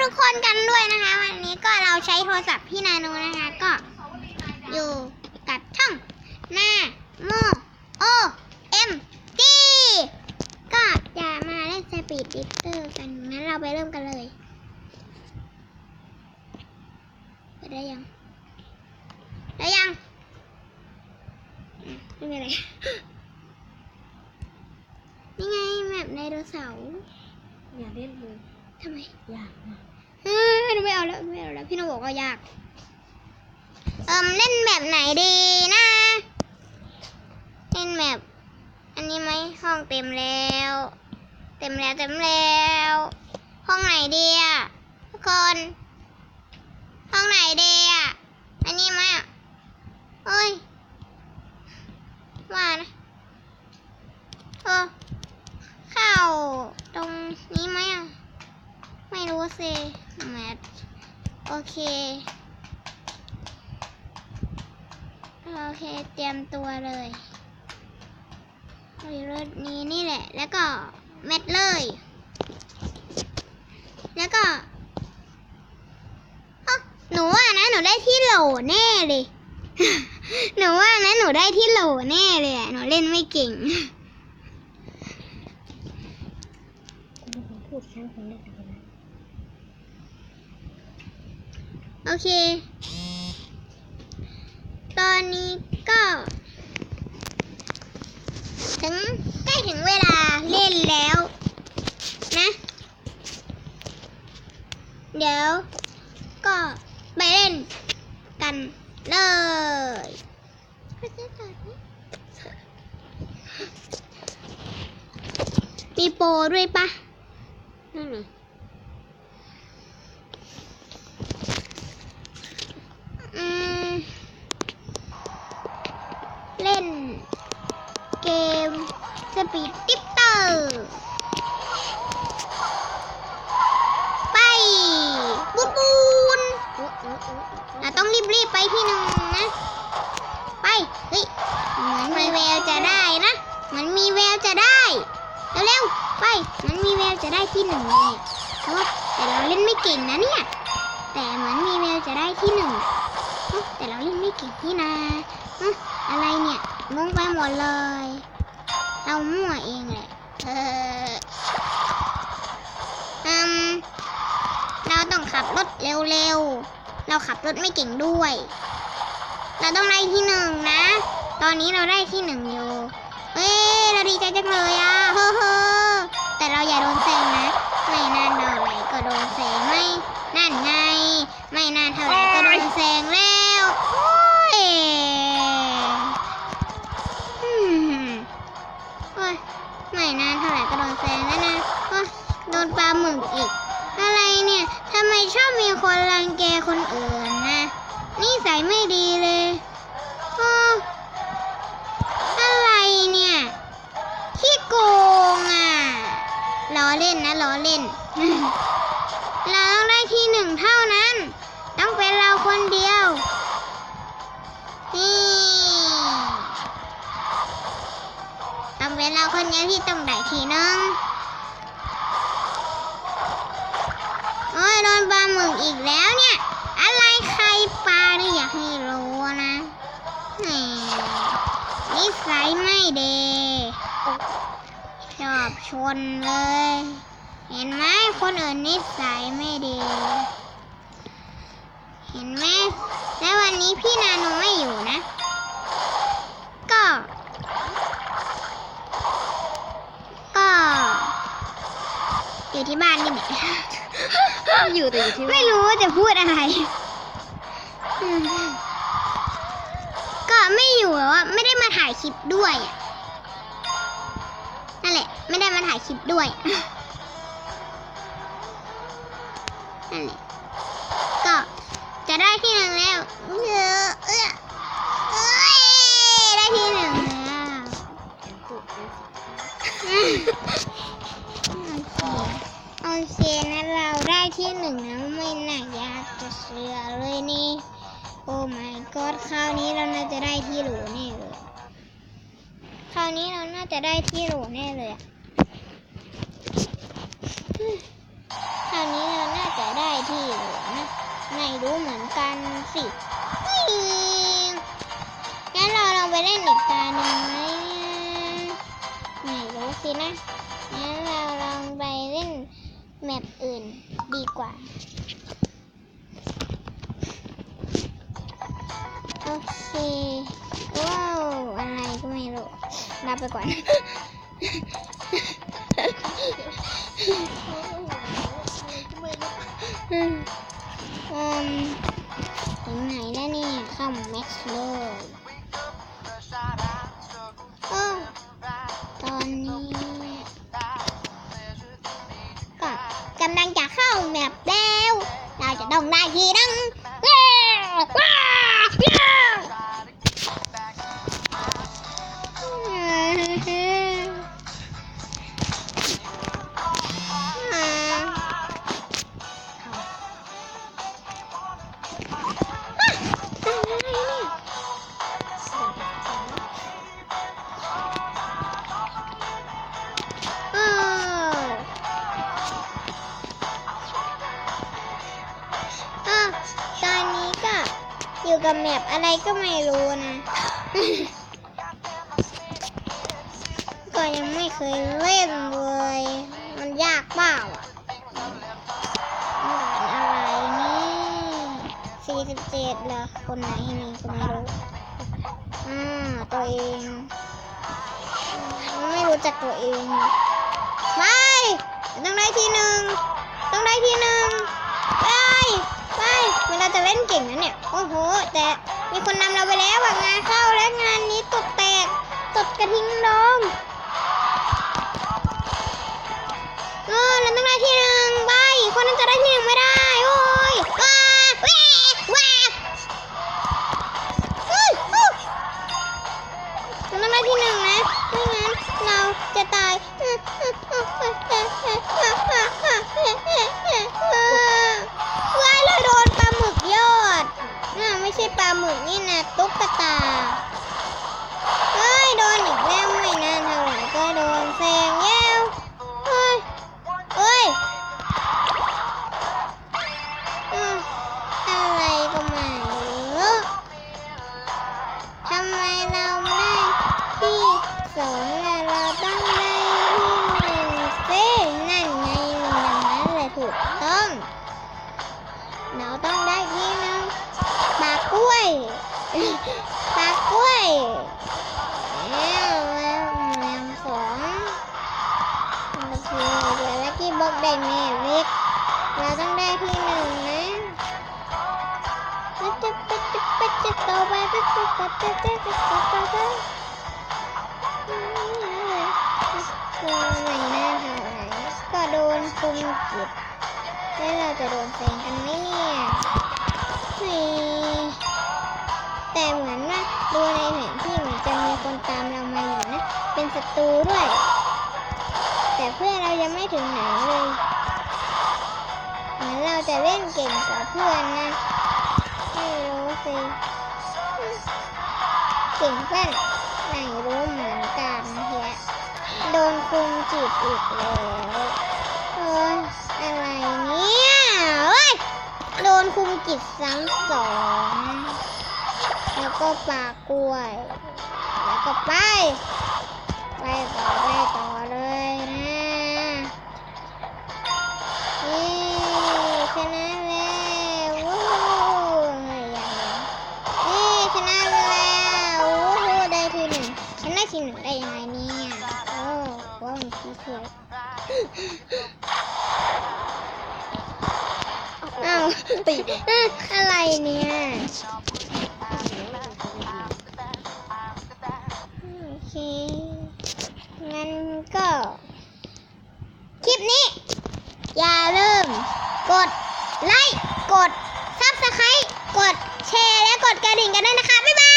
ทุกคนกันด้วยนะคะวันนี้ก็เราใช้โทรศัพท์พี่นาโนนะคะก็อยู่กับช่องหน้าโมโอเอ็มดีก็จะมาเล่นสปีดดิฟเตอร์กันงั้นเราไปเริ่มกันเลยไปได้ยังไม่เป็นไรนี่ไงแบบไดโนเสาร์อย่าเล่นเลยทำไมยากมากไม่เอาแล้วพี่โนบอกว่ายากเล่นแบบไหนดีนะเล่นแบบอันนี้ไหมห้องเต็มแล้วห้องไหนดีอ่ะทุกคนห้องไหนดีอ่ะอันนี้ไหมอ่ะเฮ้ยว่านะเข้าตรงนี้ไหมอ่ะไม่รู้สิแมทโอเคเตรียมตัวเลยรถนี้นี่แหละแล้วก็เม็ดเลยแล้วก็หนูว่านะหนูได้ที่โหลแน่เลย หนูว่านะหนูได้ที่โหลแน่เลยอ่ะหนูเล่นไม่เก่งพูดช้าคนได้กันนะโอเคตอนนี้ก็ใกล้ถึงเวลาเล่นแล้วนะเดี๋ยวก็ไปเล่นกันเลยมีโปรด้วยปะนั่นไงเล่นเกมสปีดดิฟเตอร์ไปบูนเราต้องรีบไปที่หนึ่งนะไปเฮ้ยเหมือนมีแววจะได้นะมันมีแววจะได้เร็วๆไปมันมีแววจะได้ที่หนึ่งเลยแต่เราเล่นไม่เก่งนะเนี่ยแต่เหมือนมีแววจะได้ที่หนึ่งแต่เราเล่นไม่เก่งที่นาอะไรเนี่ยงงไปหมดเลยเรามั่วเองแหละเราต้องขับรถเร็วๆเราขับรถไม่เก่งด้วยเราต้องได้ที่หนึ่งนะตอนนี้เราได้ที่หนึ่งอยู่เฮ้ยเราดีใจจังเลยอ่ะแต่เราอย่าโดนแซงนะไม่นานเท่าไหร่ก็โดนแซงไม่นั่นไงไม่นานเท่าไหร่ก็โดนแซงแล้วไม่นานเท่าไหร่ก็โดนแซงแล้วนะโดนปลาหมึกอีกอะไรเนี่ยทำไมชอบมีคนรังแกคนอื่นนะนิสัยไม่ดีเลยอะไรเนี่ยขี้โกงอ่ะล้อเล่นนะล้อเล่น เราต้องได้ที่หนึ่งเท่านั้นต้องเป็นเราคนเดียวนี่ต้องเป็นเราคนเดียวที่ต้องได้ที่หนึ่งโอ้ยโดนปลาหมึกอีกแล้วเนี่ยอะไรใครปลาเนี่ยอยากให้รู้นะนิสัยไม่ดีชอบชนเลยเห็นไหมคนอื่นนิสัยไม่ดีเห็นไหมแล้ววันนี้พี่นาโนไม่อยู่นะก็อยู่ที่บ้านนี่แหละอยู่แต่อยู่ที่ไม่รู้ว่าจะพูดอะไรก็ไม่อยู่ว่าไม่ได้มาถ่ายคลิปด้วยนั่นแหละไม่ได้มาถ่ายคลิปด้วยนั่นแหละก็จะได้ที่หนึ่งแล้วได้ที่หนึ่งแล้วโอเคนะเราได้ที่หนึ่งแล้วไม่น่ายากจะเชื่อเลยนี่โอ้ my god คราวนี้เราน่าจะได้ที่โหลแน่เลยคราวนี้เราน่าจะได้ที่โหลแน่เลยคราวนี้เราน่าจะได้ รู้เหมือนกันสิงั้นเราลองไปเล่นอีกตาหนึ่งไหมไม่รู้สินะงั้นเราลองไปเล่นแมปอื่นดีกว่าโอเคว้าวอะไรก็ไม่รู้นับไปก่อน ถึงไหนแล้วเนี่ยเข้าแม็กซ์เลยโอ้ตอนนี้ก็กำลังจะเข้าแมปแล้วเราจะต้องได้ทีนึงตอนนี้ก็อยู่กับแมปอะไรก็ไม่รู้นะ ก็ยังไม่เคยเล่นเลยมันยากเปล่าอะไรนี่47เหรอคนไหนนี่ก็ไม่รู้ตัวเองไม่รู้จักตัวเองไม่ต้องได้ที่หนึ่งต้องได้ที่หนึ่งไปเวลาจะเล่นเก่งนะเนี่ยโอ้โหแต่มีคนนำเราไปแล้วงานเข้าแล้วงานนี้ตดแตกตดกระทิงดองเราต้องได้ที่หนึ่งไปคนนั้นจะได้ที่หนึ่งไม่ได้โอ้ยเราต้องได้ที่หนึ่งนะไม่งั้นเราจะตายว้ายเลยโดนปลาหมึกยอดไม่ใช่ปลาหมึกนี่นะตุ๊กตาเฮ้ยโดนอีกแล้วไม่นานเท่าไหร่ก็โดนแซงแย้วเฮ้ยอะไรก็ไม่รู้ทำไมเราไม่ได้ที่สองแล้วเราต้องได้ที่หนึ่งสินั่นไงอย่างนั้นเลยถูกต้องเราต้องได้ที่หนึ่งปลากล้วยแล้วสองโอเคเดี๋ยวลักกี้บอกได้แม่เล็กเราต้องได้ที่หนึ่งนะจะโตไปไม่น่าเท่าไหร่ก็โดนคุมจิตแล้วเราจะโดนแซงกันไหมเนี่ยแต่เหมือนว่าดูในแผนที่เหมือนจะมีคนตามเรามาอยู่นะเป็นศัตรูด้วยแต่เพื่อนเรายังไม่ถึงไหนเลยเหมือนเราจะเล่นเก่งกว่าเพื่อนนะไม่รู้สิเก่งเพื่อนไม่รู้เหมือนกันเฮียโดนคุมจิตอีกแล้วอะไรเนี่ยโดนคุมจิตซ้ำสองแล้วก็ปลากล้วยแล้วก็ไปต่อเลยนะชนะแล้วชนะแล้วได้ที่หนึ่งฉันได้ที่หนึ่งได้ยังไงเนี่ยว่ามันขี้เกียจติดอะไรเนี่ยโอเคงั้นก็คลิปนี้อย่าลืมกดไลค์กด Subscribe กดแชร์และกดกระดิ่งกันด้วยนะคะบ๊ายบาย